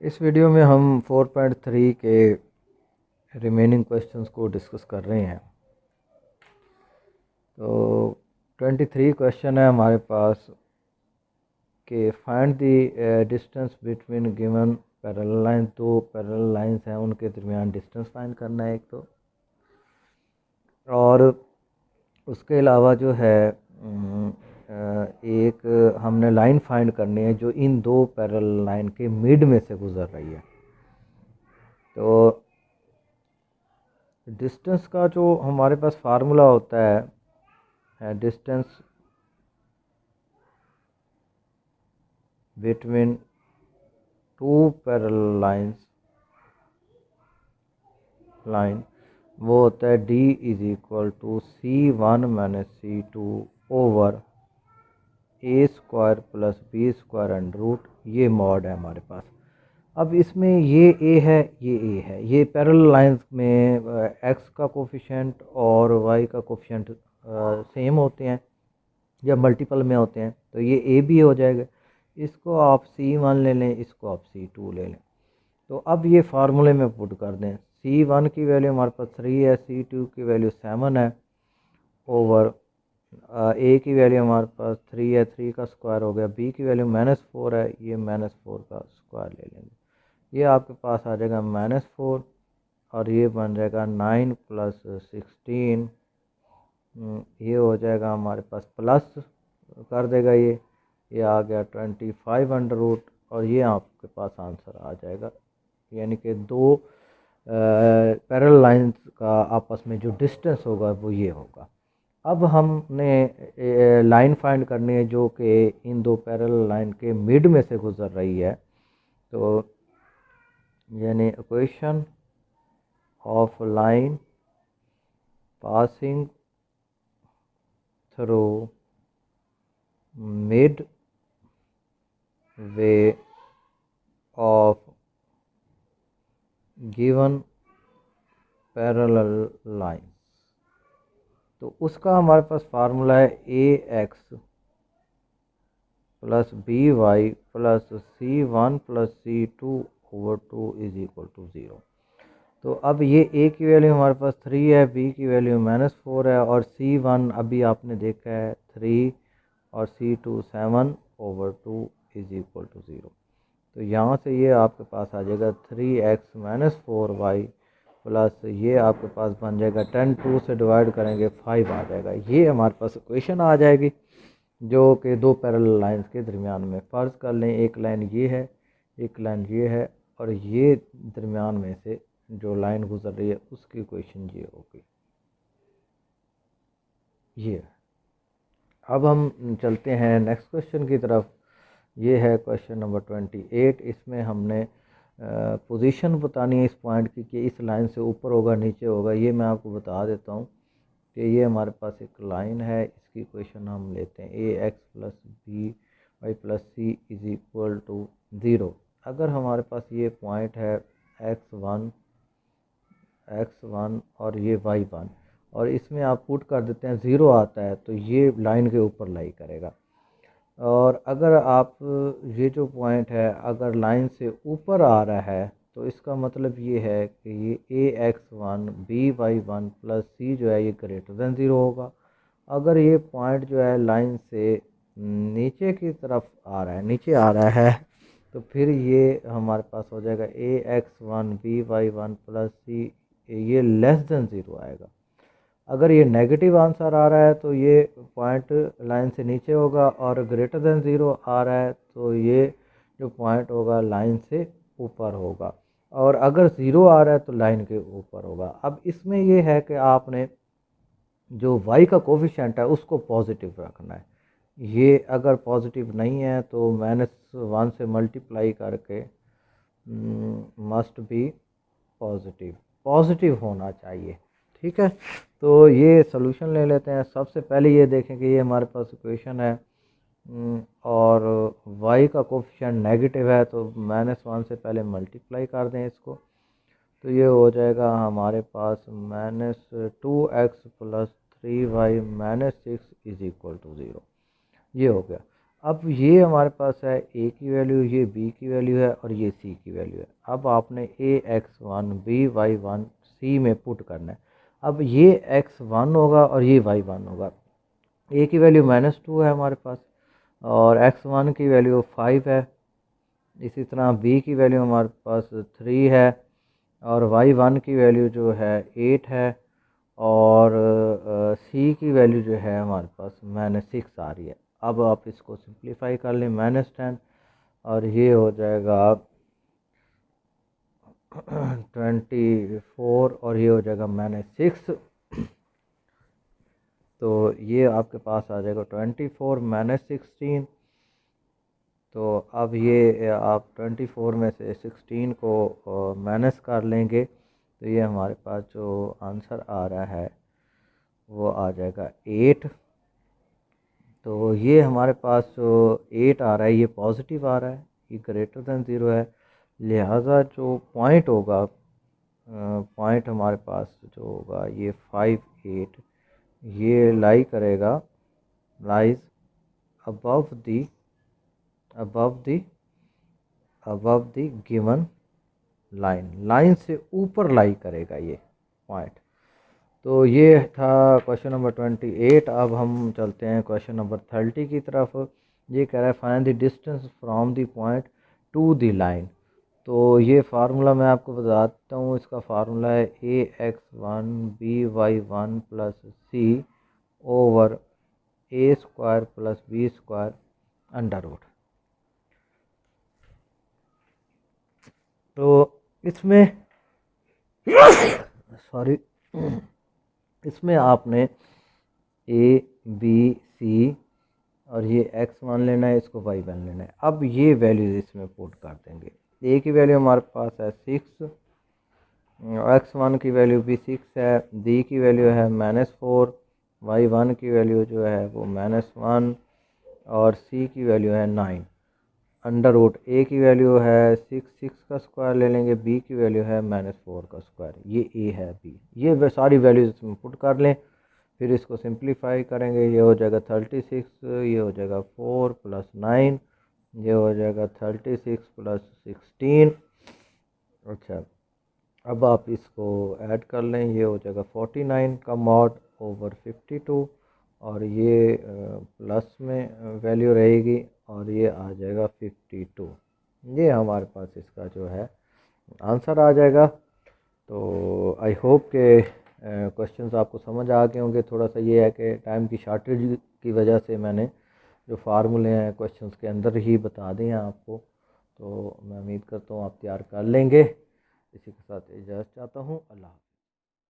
इस वीडियो में हम 4.3 के रिमेनिंग क्वेश्चंस को डिस्कस कर रहे हैं। तो 23 क्वेश्चन है हमारे पास कि find the distance between given parallel line. दो पैरेलल लाइंस हैं, उनके दरमियान डिस्टेंस फाइंड करना है एक तो, और उसके अलावा जो है एक हमने लाइन फाइंड करनी है जो इन दो पैरेलल लाइन के मिड में से गुजर रही है। तो डिस्टेंस का जो हमारे पास फार्मूला होता है distance between two parallel line वो होता है D is equal to C1 minus C2 over A square plus B square under root. ये मॉड है हमारे पास। अब इसमें ये A है, ये A है। ये पैरेलल लाइंस में X का कोफिशिएंट और Y का कोफिशिएंट सेम होते हैं या मल्टीपल में होते हैं, तो ये A भी हो जाएगा। इसको आप C1 ले लें, इसको आप C2 ले लें। तो अब ये फार्मूले में पुट कर दें। C1 की वैल्यू हमारे पास 3 है, C2 की वैल्यू 7 है, ओवर A की वैल्यू हमारे पास 3 है, 3 का स्क्वायर हो गया। B की वैल्यू -4 है, ये -4 का स्क्वायर ले लेंगे। ये आपके पास आ जाएगा -4 और ये बन जाएगा 9 प्लस 16। ये हो जाएगा हमारे पास प्लस कर देगा, ये आ गया 25 अंडर रूट, और ये आपके पास आंसर आ जाएगा। यानी कि दो पैरेलल लाइंस का आपस में जो डिस्टेंस होगा वो ये होगा। अब हमने लाइन फाइंड करनी है जो कि इन दो पैरेलल लाइन के मिड में से गुजर रही है। तो यानी equation of line passing through mid way of given parallel line. तो उसका हमारे पास फार्मूला है AX plus BY plus C1 plus C2 over 2 is equal to 0। तो अब ये A की वैल्यू हमारे पास 3 है, B की वैल्यू -4 है, और C1 अभी आपने देखा है 3 और C2 7 over 2 is equal to 0। तो यहाँ से ये आपके पास आ जाएगा 3x माइनस 4y प्लस ये आपके पास बन जाएगा 10, 2 से डिवाइड करेंगे 5 आ जाएगा। ये हमारे पास इक्वेशन आ जाएगी जो कि दो पैरेलल लाइंस के दरमियान में। फ़र्ज़ कर लें एक लाइन ये है, एक लाइन ये है, और ये दरमियान में से जो लाइन गुजर रही है उसकी इक्वेशन ये होगी। ये अब हम चलते हैं नेक्स्ट क्वेश्चन की तरफ। ये है क्वेश्चन नंबर 28। इसमें हमने पोजीशन बतानी है इस पॉइंट की कि इस लाइन से ऊपर होगा नीचे होगा। ये मैं आपको बता देता हूँ कि ये हमारे पास एक लाइन है, इसकी इक्वेशन हम लेते हैं AX plus BY plus C is equal to 0। अगर हमारे पास ये पॉइंट है x1 और ये y1, और इसमें आप पुट कर देते हैं 0 आता है, तो ये लाइन के ऊपर लाई करेगा। और अगर आप ये जो पॉइंट है अगर लाइन से ऊपर आ रहा है तो इसका मतलब ये है कि ये AX1 BY1 प्लस C जो है ये ग्रेटर देन 0 होगा। अगर ये पॉइंट जो है लाइन से नीचे की तरफ आ रहा है, नीचे आ रहा है, तो फिर ये हमारे पास हो जाएगा AX1 BY1 प्लस C, ये लेस देन 0 आएगा। अगर ये नेगेटिव आंसर आ रहा है तो ये पॉइंट लाइन से नीचे होगा, और ग्रेटर देन 0 आ रहा है तो ये जो पॉइंट होगा लाइन से ऊपर होगा, और अगर 0 आ रहा है तो लाइन के ऊपर होगा। अब इसमें ये है कि आपने जो y का कोफिशिएंट है उसको पॉजिटिव रखना है। ये अगर पॉजिटिव नहीं है तो -1 से मल्टीप्लाई करके मस्ट बी पॉजिटिव, पॉजिटिव होना चाहिए। ठीक है, तो ये सोल्यूशन ले लेते हैं। सबसे पहले ये देखें कि ये हमारे पास इक्वेशन है और y का कोफिशिएंट नेगेटिव है, तो -1 से पहले मल्टीप्लाई कर दें इसको। तो ये हो जाएगा हमारे पास -2x plus 3y minus 6 is equal to 0। ये हो गया। अब ये हमारे पास है ए की वैल्यू, ये बी की वैल्यू है और ये सी की वैल्यू है। अब आपने A X one B Y one C में पुट करना है। अब ये एक्स वन होगा और ये वाई वन होगा। ए की वैल्यू -2 है हमारे पास और एक्स वन की वैल्यू 5 है। इसी तरह बी की वैल्यू हमारे पास 3 है और वाई वन की वैल्यू जो है 8 है और सी की वैल्यू जो है हमारे पास -6 आ रही है। अब आप इसको सिंप्लीफाई कर लें, -10 और ये हो जाएगा 24 और ये हो जाएगा -6। तो ये आपके पास आ जाएगा 24 -16। तो अब ये आप 24 में से 16 को माइनस कर लेंगे तो ये हमारे पास जो आंसर आ रहा है वो आ जाएगा 8। तो ये हमारे पास जो 8 आ रहा है ये पॉजिटिव आ रहा है, ये ग्रेटर दैन 0 है। लिहाजा जो पॉइंट होगा, पॉइंट हमारे पास जो होगा ये 5 8 ये लाई करेगा, lies above the above the above the given line, line से ऊपर लाई करेगा ये पॉइंट। तो ये था क्वेश्चन नंबर 28। अब हम चलते हैं क्वेश्चन नंबर 30 की तरफ। ये कह रहा है find the distance from the point two the line. तो ये फार्मूला मैं आपको बताता हूँ। इसका फार्मूला है ax1 by1 plus C over a square plus B square under root. तो इसमें सॉरी इसमें आपने ए बी सी और ये एक्स वन लेना है, इसको वाई वन लेना है। अब ये वैल्यूज इसमें पुट कर देंगे। ए की वैल्यू हमारे पास है 6, एक्स वन की वैल्यू भी 6 है, बी की वैल्यू है -4, वाई वन की वैल्यू जो है वो -1 और सी की वैल्यू है 9। अंडर रूट ए की वैल्यू है 6 का स्क्वायर ले लेंगे, बी की वैल्यू है -4 का स्क्वायर, ये ए है बी। ये सारी वैल्यूज इसमें पुट कर लें, फिर इसको सिंप्लीफाई करेंगे। ये हो जाएगा 36, ये हो जाएगा 4 + 9, ये हो जाएगा 36 + 16। अच्छा, अब आप इसको ऐड कर लें, ये हो जाएगा 49 का मॉड ओवर 52 और ये प्लस में वैल्यू रहेगी और ये आ जाएगा 52। ये हमारे पास इसका जो है आंसर आ जाएगा। तो आई होप के क्वेश्चंस आपको समझ आ गए होंगे। थोड़ा सा ये है कि टाइम की शॉर्टेज की वजह से मैंने जो फार्मूले हैं क्वेश्चंस के अंदर ही बता दिए हैं आपको। तो मैं उम्मीद करता हूँ आप तैयार कर लेंगे। इसी के साथ इजाज़त चाहता हूँ। अल्लाह।